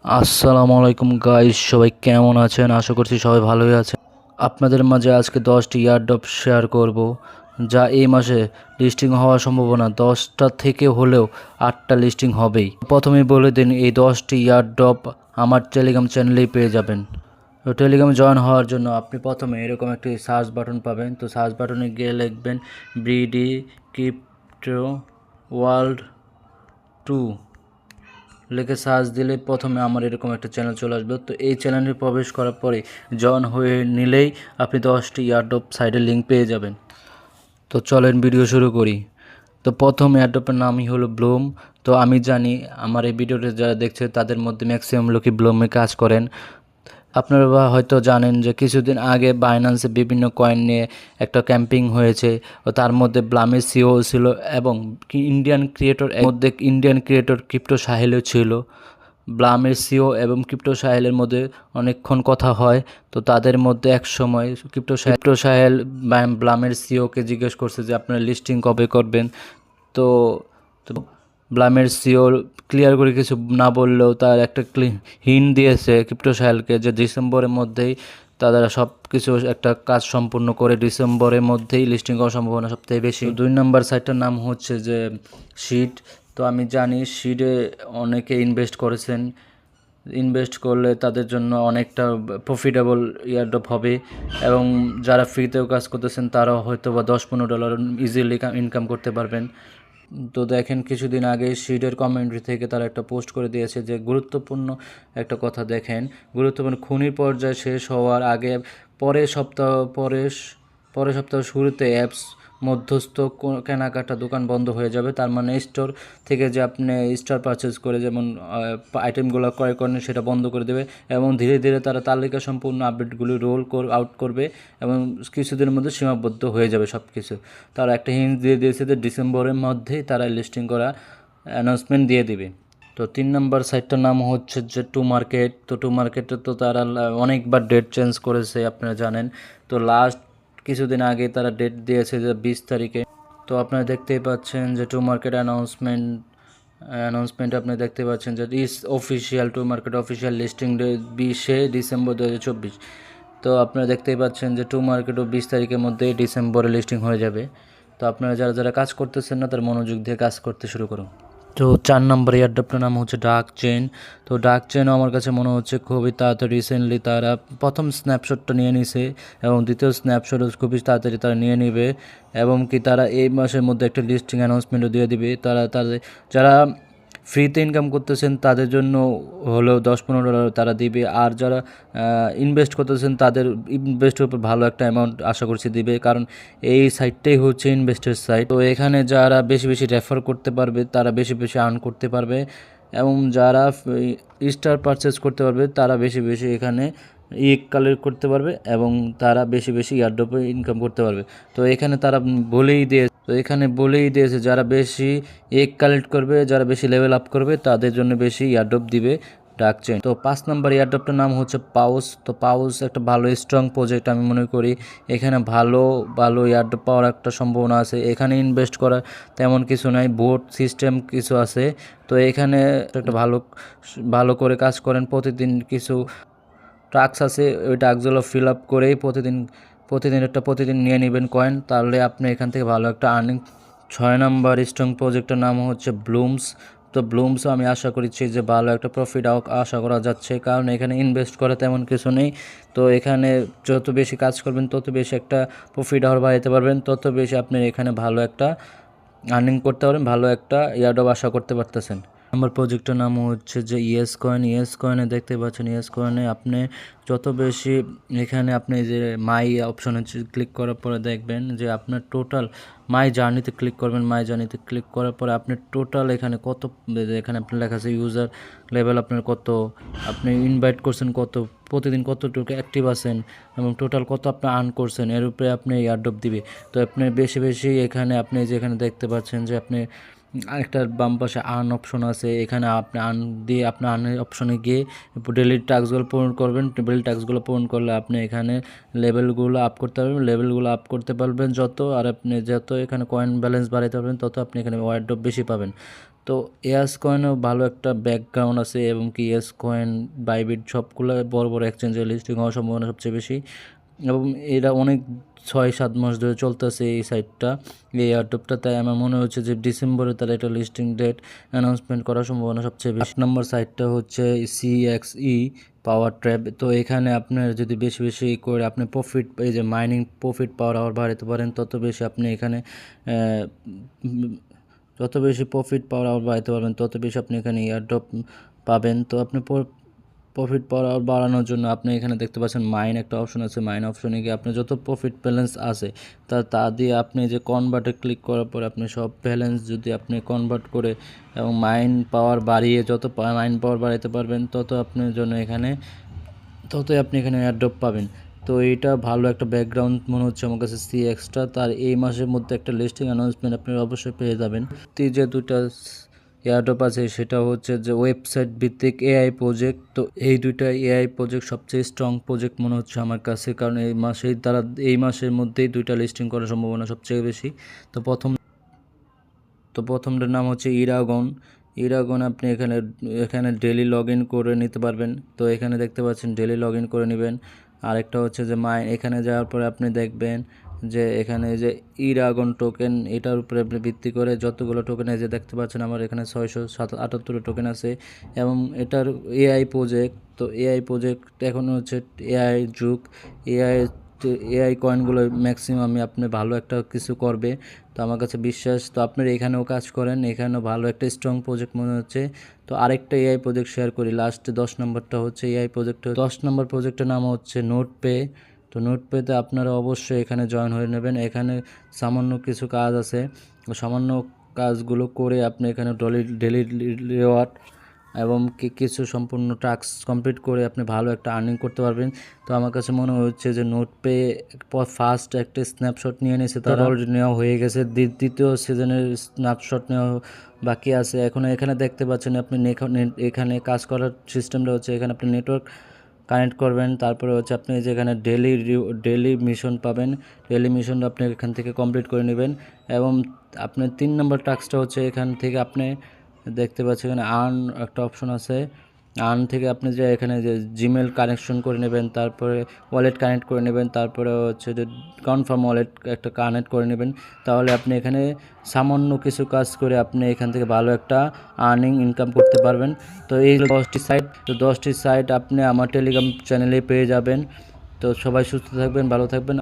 আসসালামু আলাইকুম গাইস, সবাই কেমন আছেন? আশা করছি সবাই ভালোই আছেন। আপনাদের মাঝে আজকে 10টি ইয়ারড্রপ শেয়ার করব, যা এই মাসে লিস্টিং হওয়ার সম্ভাবনা 10টা থেকে হলেও 8টা লিস্টিং হবেই। প্রথমেই বলে দিন, এই 10টি ইয়ারড্রপ আমার টেলিগ্রাম চ্যানেলেই পেয়ে যাবেন। তো টেলিগ্রামে জয়েন হওয়ার জন্য আপনি প্রথমে এরকম একটি সার্চ বাটন পাবেন। তো সার্চ বাটনে গিয়ে লিখবেন বিডি ক্রিপ্টো ওয়ার্ল্ড 2, লিখে সার্চ দিলে প্রথমে আমার এরকম একটা চ্যানেল চলে আসবে। তো এই চ্যানেলে প্রবেশ করার পরে জয়েন হয়ে নিলেই আপনি 10টি ইয়ারড্রপ সাইডের লিঙ্ক পেয়ে যাবেন। তো চলেন ভিডিও শুরু করি। তো প্রথম এয়ারড্রপের নামই হলো ব্লুম। তো আমি জানি আমার এই ভিডিওটা যারা দেখছে তাদের মধ্যে ম্যাক্সিমাম লোকই ব্লুমে কাজ করেন। আপনারা হয়তো জানেন যে কিছুদিন আগে বাইন্যান্সে বিভিন্ন কয়েন নিয়ে একটা ক্যাম্পিং হয়েছে, ও তার মধ্যে ব্লামের সিও ছিল এবং ইন্ডিয়ান ক্রিয়েটর ক্রিপ্টো সাহেলও ছিল। ব্লামের সিও এবং ক্রিপ্টো সাহেলের মধ্যে অনেকক্ষণ কথা হয়। তো তাদের মধ্যে এক সময় ক্রিপ্টো সাহেল ব্লামের সিওকে জিজ্ঞেস করছে যে আপনারা লিস্টিং কবে করবেন। তো তো ব্লামের সিও ক্লিয়ার করে কিছু না বললেও তার একটা হিন্ট দিয়েছে ক্রিপ্টো সাহেলকে যে ডিসেম্বরের মধ্যেই তারা সব কিছু একটা কাজ সম্পূর্ণ করে ডিসেম্বরের মধ্যেই লিস্টিং করার সম্ভাবনা সবথেকে বেশি। 2 নম্বর সাইটটার নাম হচ্ছে যে শিট। তো আমি জানি শিটে অনেকে ইনভেস্ট করেছেন। ইনভেস্ট করলে তাদের জন্য অনেকটা প্রফিটেবল ইয়ারড্রপ হবে এবং যারা ফ্রিতেও কাজ করতেছেন তারাও হয়তো বা $10-15 ইজিলি ইনকাম করতে পারবেন। তো দেখেন, কিছুদিন আগে শিডের কমেন্ট্রি থেকে তারা একটা পোস্ট করে দিয়েছে যে গুরুত্বপূর্ণ একটা কথা দেখেন, গুরুত্বপূর্ণ খনির পর্যায়ে শেষ হওয়ার আগে পরের সপ্তাহ শুরুতে অ্যাপস মধ্যস্থ কেনাকাটা দোকান বন্ধ হয়ে যাবে। তার মানে স্টোর থেকে যে আপনি স্টোর পারচেজ করে যেমন আইটেমগুলো ক্রয় করেন সেটা বন্ধ করে দেবে এবং ধীরে ধীরে তারা তালিকা সম্পূর্ণ আপডেটগুলি আউট করবে এবং কিছুদিনের মধ্যে সীমাবদ্ধ হয়ে যাবে সব কিছু। তারা একটা হিন্ট দিয়ে দিয়েছে যে ডিসেম্বরের মধ্যেই তারা লিস্টিং করা অ্যানাউন্সমেন্ট দিয়ে দিবে। তো 3 নম্বর সাইটটার নাম হচ্ছে যে টু মার্কেট। তো টু মার্কেটে তো তারা অনেকবার ডেট চেঞ্জ করেছে, আপনারা জানেন। তো লাস্ট কিছুদিন আগে তারা ডেট দিয়েছে যে 20 তারিখে। তো আপনারা দেখতেই পাচ্ছেন যে টু মার্কেট অ্যানাউন্সমেন্ট আপনি দেখতে পাচ্ছেন যে official to market official listing date 20শে ডিসেম্বর 2024। তো আপনারা দেখতেই পাচ্ছেন যে টু মার্কেটও 20 তারিখের মধ্যেই ডিসেম্বরে লিস্টিং হয়ে যাবে। তো আপনারা যারা যারা কাজ করতেছেন না তার মনোযোগ দিয়ে কাজ করতে শুরু করুন। তো 4 নম্বর এয়ারড্রপটার নাম হচ্ছে ডার্ক চেইন। তো ডার্ক চেইনও আমার কাছে মনে হচ্ছে খুবই তাড়াতাড়ি রিসেন্টলি তারা প্রথম স্ন্যাপশটটা নিয়ে নিছে এবং দ্বিতীয় স্ন্যাপশটও খুবই তাড়াতাড়ি তারা নিয়ে নেবে এবং কি তারা এই মাসের মধ্যে একটা লিস্টিং অ্যানাউন্সমেন্টও দিয়ে দিবে। তাদের যারা ফ্রিতে ইনকাম করতেছেন তাদের জন্য হলেও $10-15 তারা দিবে, আর যারা ইনভেস্ট করতেছেন তাদের ইনভেস্টের উপর ভালো একটা অ্যামাউন্ট আশা করছি দিবে, কারণ এই সাইটটাই হচ্ছে ইনভেস্টের সাইট। তো এখানে যারা বেশি বেশি রেফার করতে পারবে তারা বেশি বেশি আর্ন করতে পারবে এবং যারা স্টার পারচেস করতে পারবে তারা বেশি বেশি এখানে কালেক্ট করতে পারবে এবং তারা বেশি বেশি ইয়ারড্রপে ইনকাম করতে পারবে। তো এখানে তারা বলেই দিয়েছে যারা বেশি কালেক্ট করবে, যারা বেশি লেভেল আপ করবে তাদের জন্য বেশি ইয়ারড্রপ দিবে ডার্ক চেইন। তো 5 নম্বর ইয়ারড্রপটার নাম হচ্ছে পাউস। তো পাউস একটা ভালো স্ট্রং প্রজেক্ট আমি মনে করি। এখানে ভালো ভালো ইয়ারড্রপ পাওয়ার একটা সম্ভাবনা আছে। এখানে ইনভেস্ট করা তেমন কিছু নাই, বোট সিস্টেম কিছু আছে। তো এখানে একটা ভালো ভালো করে কাজ করেন, প্রতিদিন কিছু টাস্ক আছে, ওই টাস্কগুলো ফিল আপ করেই প্রতিদিন নিয়ে নেবেন কয়েন, তাহলে আপনি এখান থেকে ভালো একটা আর্নিং। 6 নম্বর স্ট্রং প্রজেক্টের নাম হচ্ছে ব্লুমস। তো ব্লুমসও আমি আশা করছি যে ভালো একটা প্রফিট আশা করা যাচ্ছে, কারণ এখানে ইনভেস্ট করা তেমন কিছু নেই। তো এখানে যত বেশি কাজ করবেন তত বেশি একটা প্রফিট বাড়াতে পারবেন, তত বেশি আপনি এখানে ভালো একটা আর্নিং করতে পারবেন, ভালো একটা ইয়ারড্রপ আশা করতে পারতেছেন। আমার প্রজেক্টের নাম হচ্ছে যে ইয়েস কয়েন। ইয়েস কয়েনে দেখতে পাচ্ছেন, ইয়েস কয়েনে আপনি যত বেশি এখানে আপনি যে মাই অপশনে ক্লিক করার পরে দেখবেন যে আপনার টোটাল মাই জার্নিতে ক্লিক করবেন। মাই জার্নিতে ক্লিক করার পরে আপনি টোটাল এখানে এখানে আপনার লেখা আছে ইউজার লেভেল আপনার কত, আপনি ইনভাইট করছেন কত, প্রতিদিন কতটুকু অ্যাক্টিভ আছেন এবং টোটাল কত আপনি আর্ন করছেন, এর উপরে আপনি এয়ারড্রপ দিবে। তো আপনি বেশি বেশি এখানে আপনি যেখানে দেখতে পাচ্ছেন যে আপনি আরেকটা বাম পাশে আর্ন অপশন আছে, এখানে আপনি আর্ন দিয়ে আপনার আর্নের অপশনে গিয়ে ডেলি টাস্কগুলো পূরণ করবেন। ডেলি টাস্কগুলো পূরণ করলে আপনি এখানে লেভেলগুলো আপ করতে পারবেন। লেভেলগুলো আপ করতে পারবেন যত, আর আপনি যত এখানে কয়েন ব্যালেন্স বাড়াতে পারবেন তত আপনি এখানে ওয়ারড্রপ বেশি পাবেন। তো এয়াস কয়েনও ভালো একটা ব্যাকগ্রাউন্ড আছে এবং কি এয়াস কয়েন, বাইবিট সবগুলো বড় বড় এক্সচেঞ্জে লিস্টিং হওয়ার সম্ভাবনা সবচেয়ে বেশি এবং এরা অনেক 6-7 মাস ধরে চলতেছে এই সাইটটা, এই এয়ারড্রপটা। তাই আমার মনে হচ্ছে যে ডিসেম্বরে তারা এটা লিস্টিং ডেট অ্যানাউন্সমেন্ট করার সম্ভাবনা সবচেয়ে বেশি। 8 নম্বর সাইটটা হচ্ছে CXE পাওয়ার ট্র্যাপ। তো এখানে আপনার যদি বেশি বেশি করে আপনি প্রফিট, এই যে মাইনিং প্রফিট পাওয়ার আওয়ার বাড়াতে পারেন, তত বেশি আপনি এখানে যত বেশি প্রফিট পাওয়ার আওয়ার বাড়াতে পারবেন তত বেশি আপনি এখানে এয়ারড্রপ পাবেন। তো আপনি প্রফিট পাওয়ার বাড়ানোর জন্য আপনি এখানে দেখতে পাচ্ছেন মাইন একটা অপশন আছে। মাইন অপশনে গিয়ে আপনি যত প্রফিট ব্যালেন্স আছে তা দিয়ে আপনি যে কনভার্টে ক্লিক করার পরে আপনি সব ব্যালেন্স যদি আপনি কনভার্ট করে এবং মাইন পাওয়ার বাড়িয়ে যত মাইন পাওয়ার বাড়াতে পারবেন আপনার জন্য ততই আপনি এখানে এয়ারড্রপ পাবেন। তো এইটা ভালো একটা ব্যাকগ্রাউন্ড মনে হচ্ছে আমার কাছে CXটা। তার এই মাসের মধ্যে একটা লিস্টিং অ্যানাউন্সমেন্ট আপনি অবশ্যই পেয়ে যাবেন। যে দুটা এয়ারড্রপ আছে সেটা হচ্ছে যে ওয়েবসাইট ভিত্তিক AI প্রজেক্ট। তো এই দুইটা AI প্রজেক্ট সবচেয়ে স্ট্রং প্রজেক্ট মনে হচ্ছে আমার কাছে, কারণ এই মাসের মধ্যেই দুইটা লিস্টিং করার সম্ভাবনা সবচেয়ে বেশি। তো প্রথমটার নাম হচ্ছে ইরাগন। আপনি এখানে ডেলি লগ ইন করে নিতে পারবেন। তো এখানে দেখতে পাচ্ছেন ডেলি লগ ইন করে নেবেন। আরেকটা হচ্ছে যে এখানে যাওয়ার পরে আপনি দেখবেন যে এখানে যে ইরাগন টোকেন, এটার উপরে আপনি ভিত্তি করে যতগুলো টোকেন আছে দেখতে পাচ্ছেন আমার এখানে 678 টোকেন আছে এবং এটার AI প্রজেক্ট। তো AI প্রজেক্ট এখন হচ্ছে AI যুগ। AI কয়েনগুলো ম্যাক্সিমাম আপনি ভালো একটা কিছু করবে, তো আমার কাছে বিশ্বাস। তো আপনারা এখানেও কাজ করেন, এখানেও ভালো একটা স্ট্রং প্রজেক্ট মনে হচ্ছে। তো আরেকটা AI প্রজেক্ট শেয়ার করি, লাস্ট 10 নম্বরটা হচ্ছে AI প্রজেক্ট। 10 নম্বর প্রজেক্টের নাম হচ্ছে নোটপে। তো নোটপেতে আপনারা অবশ্যই এখানে জয়েন হয়ে নেবেন। এখানে সামান্য কিছু কাজ আছে, সামান্য কাজগুলো করে আপনি এখানে ডেলি রিওয়ার্ড এবং কিছু সম্পূর্ণ টাস্ক কমপ্লিট করে আপনি ভালো একটা আর্নিং করতে পারবেন। তো আমার কাছে মনে হচ্ছে যে নোটপে ফার্স্ট একটা স্ন্যাপশট নিয়ে নিয়েছে, তারা অলরেডি নেওয়া হয়ে গেছে। দ্বিতীয় সিজনের স্ন্যাপশট নেওয়া বাকি আছে। এখন এখানে দেখতে পাচ্ছেন আপনি এখানে কাজ করার সিস্টেমটা হচ্ছে এখানে আপনি নেটওয়ার্ক কানেক্ট করবেন, তারপরে হচ্ছে আপনি যেখানে ডেলি মিশন পাবেন, ডেলি মিশনটা আপনি এখান থেকে কমপ্লিট করে নেবেন। এবং আপনার 3 নম্বর টাস্কটা হচ্ছে এখান থেকে আপনি দেখতে পাচ্ছেন এখানে আর্ন একটা অপশন আছে। আর্ন থেকে আপনি যে এখানে যে জিমেল কানেকশন করে নেবেন, তারপরে ওয়ালেট কানেক্ট করে নেবেন, তারপরে হচ্ছে যে কনফার্ম ওয়ালেট একটা কানেক্ট করে নেবেন, তাহলে আপনি এখানে সামান্য কিছু কাজ করে আপনি এখান থেকে ভালো একটা আর্নিং ইনকাম করতে পারবেন। তো এই 10টি সাইট আপনি আমার টেলিগ্রাম চ্যানেলে পেয়ে যাবেন। তো সবাই সুস্থ থাকবেন, ভালো থাকবেন।